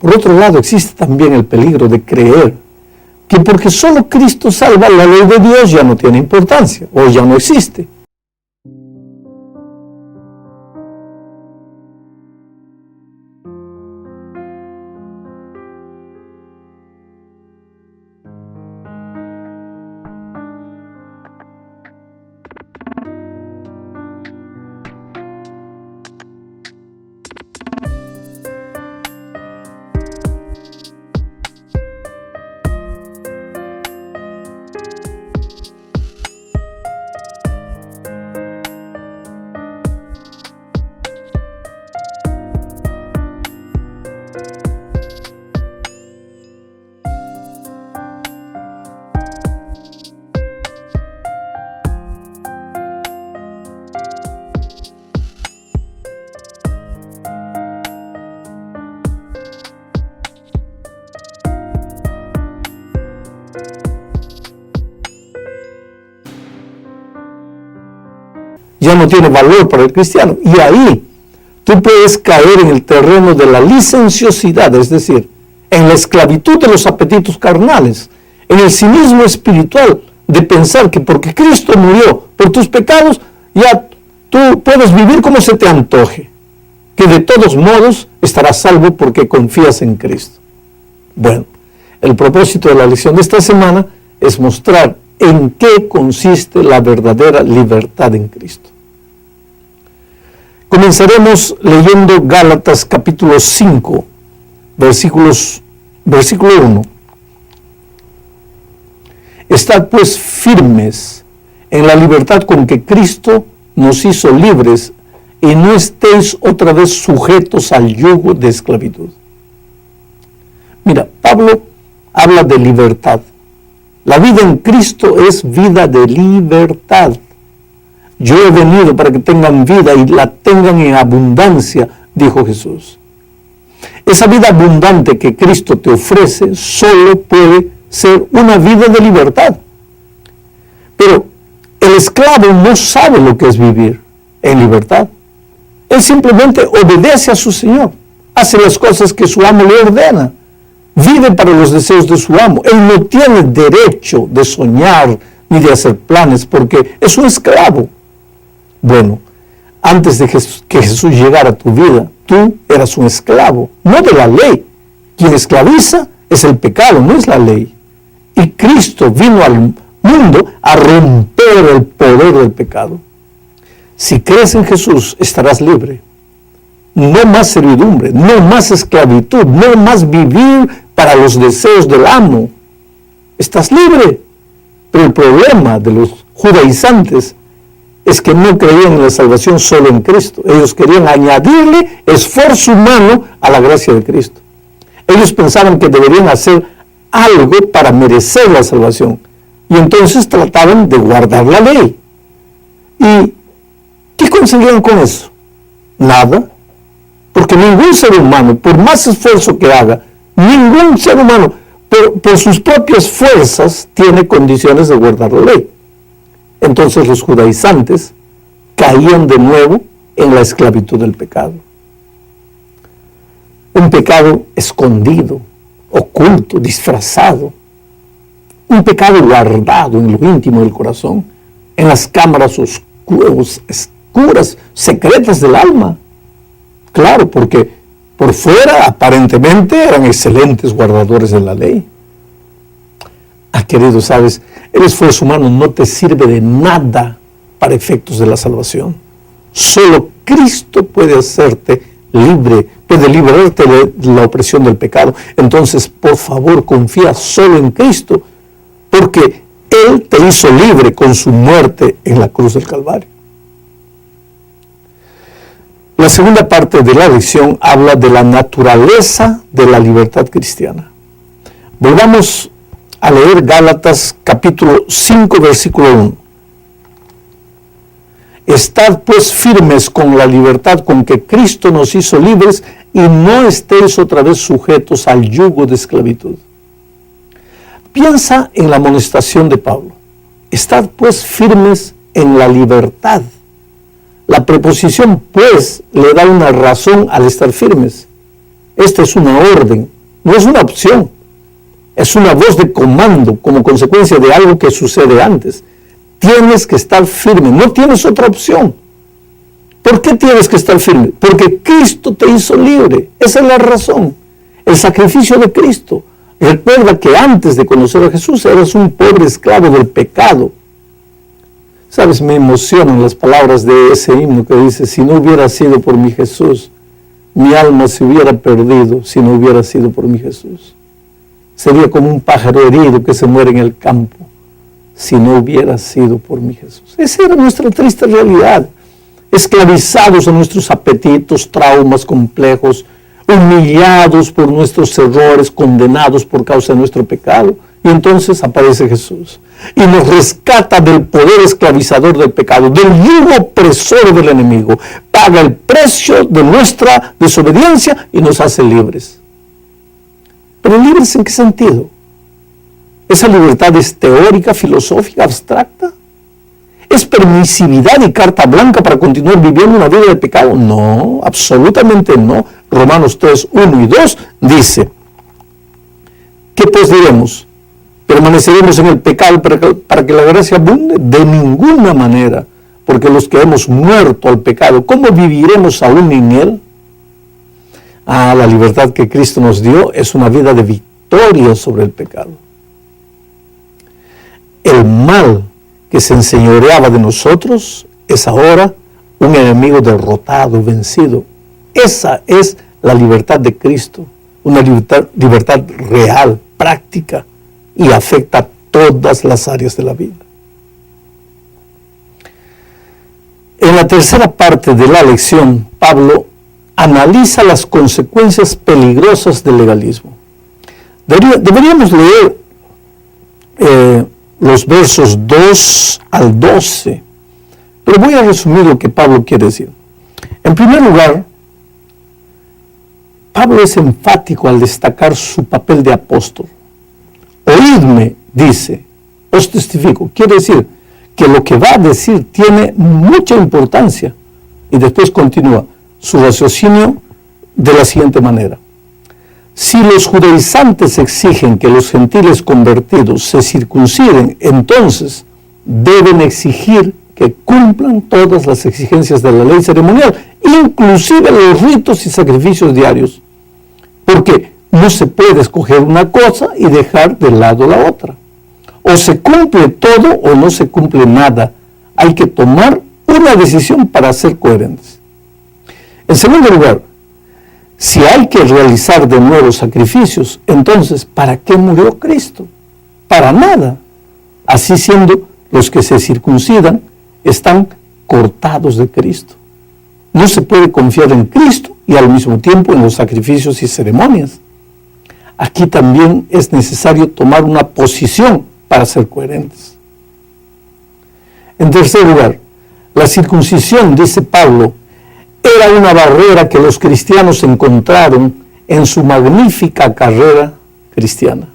Por otro lado, existe también el peligro de creer que porque solo Cristo salva, la ley de Dios ya no tiene importancia o ya no existe. Ya no tiene valor para el cristiano. Y ahí tú puedes caer en el terreno de la licenciosidad, es decir, en la esclavitud de los apetitos carnales, en el cinismo espiritual de pensar que porque Cristo murió por tus pecados, ya tú puedes vivir como se te antoje, que de todos modos estarás salvo porque confías en Cristo. Bueno, el propósito de la lección de esta semana es mostrar en qué consiste la verdadera libertad en Cristo. Comenzaremos leyendo Gálatas capítulo 5, versículo 1. Estad pues firmes en la libertad con que Cristo nos hizo libres y no estéis otra vez sujetos al yugo de esclavitud. Mira, Pablo habla de libertad. La vida en Cristo es vida de libertad. Yo he venido para que tengan vida y la tengan en abundancia, dijo Jesús. Esa vida abundante que Cristo te ofrece solo puede ser una vida de libertad. Pero el esclavo no sabe lo que es vivir en libertad. Él simplemente obedece a su Señor, hace las cosas que su amo le ordena, vive para los deseos de su amo. Él no tiene derecho de soñar ni de hacer planes porque es un esclavo. Bueno, antes de que Jesús llegara a tu vida, tú eras un esclavo, no de la ley. Quien esclaviza es el pecado, no es la ley. Y Cristo vino al mundo a romper el poder del pecado. Si crees en Jesús, estarás libre. No más servidumbre, no más esclavitud, no más vivir para los deseos del amo. Estás libre. Pero el problema de los judaizantes es que no creían en la salvación solo en Cristo. Ellos querían añadirle esfuerzo humano a la gracia de Cristo. Ellos pensaban que deberían hacer algo para merecer la salvación. Y entonces trataban de guardar la ley. ¿Y qué conseguían con eso? Nada. Porque ningún ser humano, por más esfuerzo que haga, ningún ser humano, por sus propias fuerzas, tiene condiciones de guardar la ley. Entonces los judaizantes caían de nuevo en la esclavitud del pecado. Un pecado escondido, oculto, disfrazado. Un pecado guardado en lo íntimo del corazón, en las cámaras oscuras, secretas del alma. Claro, porque por fuera aparentemente eran excelentes guardadores de la ley. Querido, sabes, el esfuerzo humano no te sirve de nada para efectos de la salvación. Solo Cristo puede hacerte libre, puede liberarte de la opresión del pecado. Entonces, por favor, confía solo en Cristo, porque Él te hizo libre con su muerte en la cruz del Calvario. La segunda parte de la lección habla de la naturaleza de la libertad cristiana. Volvamos a leer Gálatas capítulo 5, versículo 1. Estad pues firmes con la libertad con que Cristo nos hizo libres y no estéis otra vez sujetos al yugo de esclavitud. Piensa en la amonestación de Pablo. Estad pues firmes en la libertad. La preposición pues le da una razón al estar firmes. Esta es una orden, no es una opción, es una voz de comando como consecuencia de algo que sucede antes. Tienes que estar firme, no tienes otra opción. ¿Por qué tienes que estar firme? Porque Cristo te hizo libre, esa es la razón, el sacrificio de Cristo. Recuerda que antes de conocer a Jesús eras un pobre esclavo del pecado. Sabes, me emocionan las palabras de ese himno que dice: si no hubiera sido por mi Jesús, mi alma se hubiera perdido si no hubiera sido por mi Jesús. Sería como un pájaro herido que se muere en el campo si no hubiera sido por mi Jesús. Esa era nuestra triste realidad. Esclavizados a nuestros apetitos, traumas complejos, humillados por nuestros errores, condenados por causa de nuestro pecado. Y entonces aparece Jesús y nos rescata del poder esclavizador del pecado, del yugo opresor del enemigo, paga el precio de nuestra desobediencia y nos hace libres. ¿Pero libres en qué sentido? ¿Esa libertad es teórica, filosófica, abstracta? ¿Es permisividad y carta blanca para continuar viviendo una vida de pecado? No, absolutamente no. Romanos 3, 1 y 2 dice: ¿qué pues diremos? ¿Permaneceremos en el pecado para que la gracia abunde? De ninguna manera, porque los que hemos muerto al pecado, ¿cómo viviremos aún en él? La libertad que Cristo nos dio es una vida de victoria sobre el pecado. El mal que se enseñoreaba de nosotros es ahora un enemigo derrotado, vencido. Esa es la libertad de Cristo, una libertad real, práctica, y afecta todas las áreas de la vida. En la tercera parte de la lección, Pablo analiza las consecuencias peligrosas del legalismo. Deberíamos leer los versos 2 al 12, pero voy a resumir lo que Pablo quiere decir. En primer lugar, Pablo es enfático al destacar su papel de apóstol. Oídme, dice, os testifico. Quiere decir que lo que va a decir tiene mucha importancia. Y después continúa su raciocinio de la siguiente manera: si los judaizantes exigen que los gentiles convertidos se circunciden, entonces deben exigir que cumplan todas las exigencias de la ley ceremonial, inclusive los ritos y sacrificios diarios, porque no se puede escoger una cosa y dejar de lado la otra. O se cumple todo o no se cumple nada. Hay que tomar una decisión para ser coherentes. En segundo lugar, si hay que realizar de nuevo sacrificios, entonces, ¿para qué murió Cristo? Para nada. Así siendo, los que se circuncidan están cortados de Cristo. No se puede confiar en Cristo y al mismo tiempo en los sacrificios y ceremonias. Aquí también es necesario tomar una posición para ser coherentes. En tercer lugar, la circuncisión, dice Pablo, era una barrera que los cristianos encontraron en su magnífica carrera cristiana.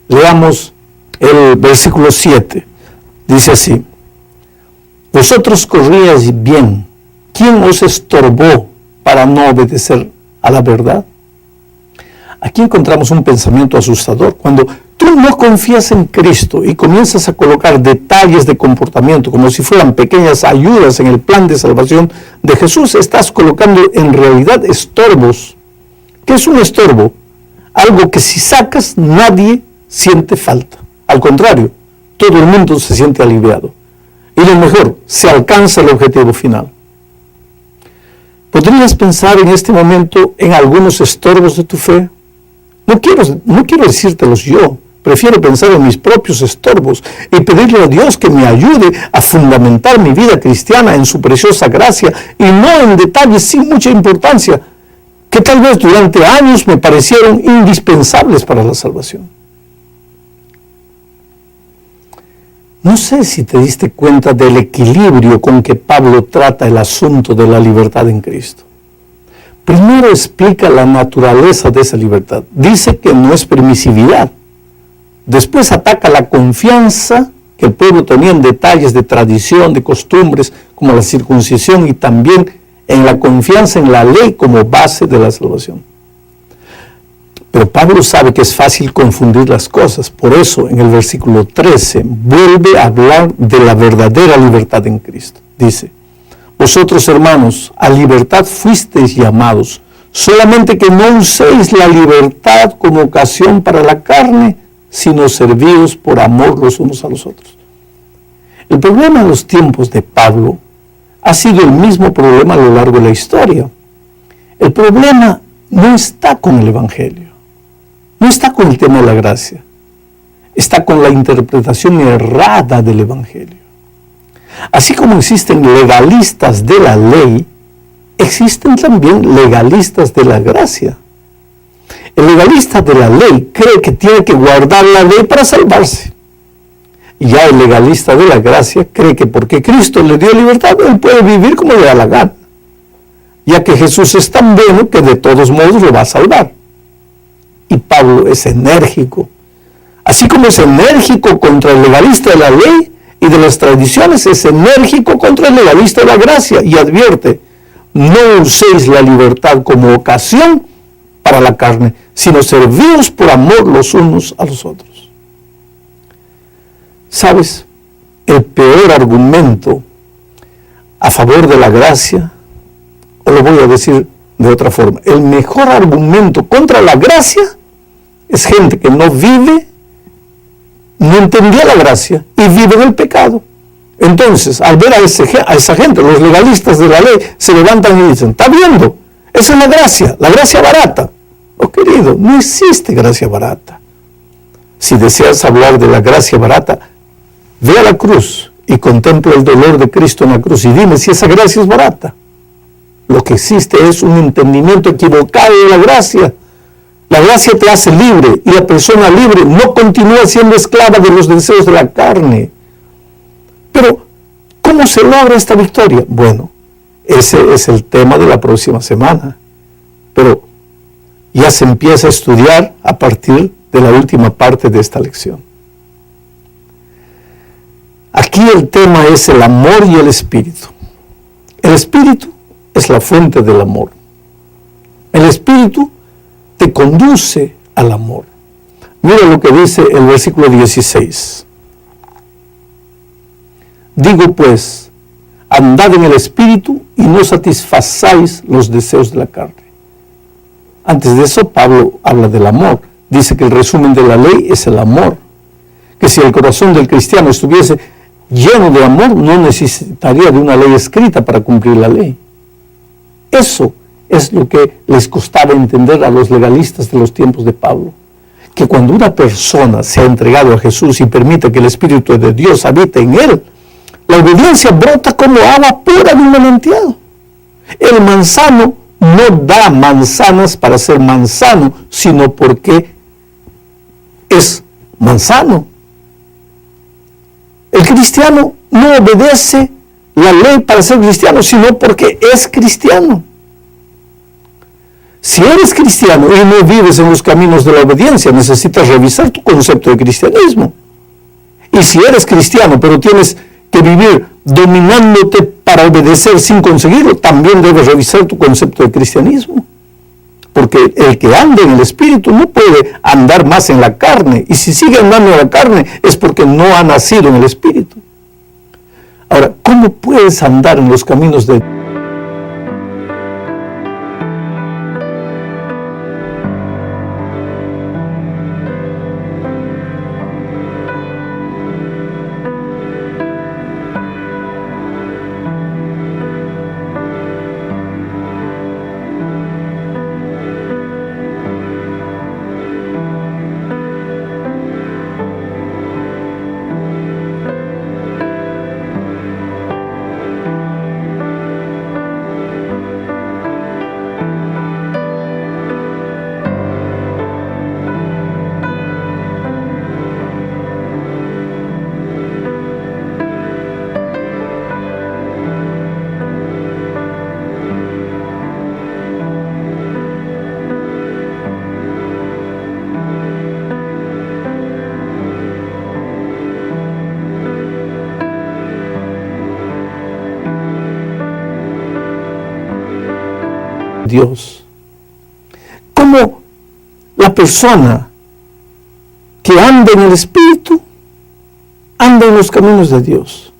Leamos el versículo 7. Dice así: vosotros corríais bien. ¿Quién os estorbó para no obedecer a la verdad? Aquí encontramos un pensamiento asustador. Cuando tú no confías en Cristo y comienzas a colocar detalles de comportamiento como si fueran pequeñas ayudas en el plan de salvación de Jesús, estás colocando en realidad estorbos. ¿Qué es un estorbo? Algo que si sacas nadie siente falta. Al contrario, todo el mundo se siente aliviado. Y lo mejor, se alcanza el objetivo final. ¿Podrías pensar en este momento en algunos estorbos de tu fe? No quiero decírtelos yo, prefiero pensar en mis propios estorbos y pedirle a Dios que me ayude a fundamentar mi vida cristiana en su preciosa gracia y no en detalles sin mucha importancia, que tal vez durante años me parecieron indispensables para la salvación. No sé si te diste cuenta del equilibrio con que Pablo trata el asunto de la libertad en Cristo. Primero explica la naturaleza de esa libertad. Dice que no es permisividad. Después ataca la confianza que el pueblo tenía en detalles de tradición, de costumbres, como la circuncisión, y también en la confianza en la ley como base de la salvación. Pero Pablo sabe que es fácil confundir las cosas. Por eso, en el versículo 13, vuelve a hablar de la verdadera libertad en Cristo. Dice, vosotros, hermanos, a libertad fuisteis llamados, solamente que no uséis la libertad como ocasión para la carne, sino servíos por amor los unos a los otros. El problema en los tiempos de Pablo ha sido el mismo problema a lo largo de la historia. El problema no está con el Evangelio. No está con el tema de la gracia, está con la interpretación errada del Evangelio. Así como existen legalistas de la ley, existen también legalistas de la gracia. El legalista de la ley cree que tiene que guardar la ley para salvarse. Y ya el legalista de la gracia cree que porque Cristo le dio libertad, él puede vivir como le da la gana, ya que Jesús es tan bueno que de todos modos lo va a salvar. Y Pablo es enérgico. Así como es enérgico contra el legalista de la ley y de las tradiciones, es enérgico contra el legalista de la gracia. Y advierte, no uséis la libertad como ocasión para la carne, sino servíos por amor los unos a los otros. ¿Sabes? El peor argumento a favor de la gracia, o lo voy a decir de otra forma, el mejor argumento contra la gracia es gente que no vive, no entendía la gracia y vive en el pecado. Entonces, al ver a esa gente, los legalistas de la ley se levantan y dicen, ¿está viendo? Esa es la gracia barata. Oh, querido, no existe gracia barata. Si deseas hablar de la gracia barata, ve a la cruz y contempla el dolor de Cristo en la cruz y dime si esa gracia es barata. Lo que existe es un entendimiento equivocado de la gracia. La gracia te hace libre y la persona libre no continúa siendo esclava de los deseos de la carne. Pero, ¿cómo se logra esta victoria? Bueno, ese es el tema de la próxima semana. Pero ya se empieza a estudiar a partir de la última parte de esta lección. Aquí el tema es el amor y el espíritu. El espíritu es la fuente del amor. El espíritu te conduce al amor. Mira lo que dice el versículo 16. Digo pues, andad en el espíritu y no satisfazáis los deseos de la carne. Antes de eso, Pablo habla del amor. Dice que el resumen de la ley es el amor. Que si el corazón del cristiano estuviese lleno de amor, no necesitaría de una ley escrita para cumplir la ley. Eso es lo que les costaba entender a los legalistas de los tiempos de Pablo. Que cuando una persona se ha entregado a Jesús y permite que el Espíritu de Dios habite en él, la obediencia brota como agua pura de un manantial. El manzano no da manzanas para ser manzano, sino porque es manzano. El cristiano no obedece la ley para ser cristiano, sino porque es cristiano. Si eres cristiano y no vives en los caminos de la obediencia, necesitas revisar tu concepto de cristianismo. Y si eres cristiano, pero tienes que vivir dominándote para obedecer sin conseguirlo, también debes revisar tu concepto de cristianismo. Porque el que anda en el Espíritu no puede andar más en la carne. Y si sigue andando en la carne es porque no ha nacido en el Espíritu. Ahora, ¿cómo puedes andar en los caminos de Dios? ¿Cómo La persona que anda en el Espíritu, anda en los caminos de Dios.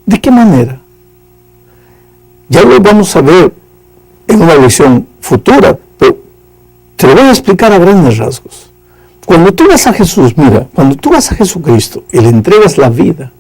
¿De qué manera? Ya lo vamos a ver en una lección futura, pero te lo voy a explicar a grandes rasgos. Cuando tú vas a Jesús, mira, cuando tú vas a Jesucristo y le entregas la vida,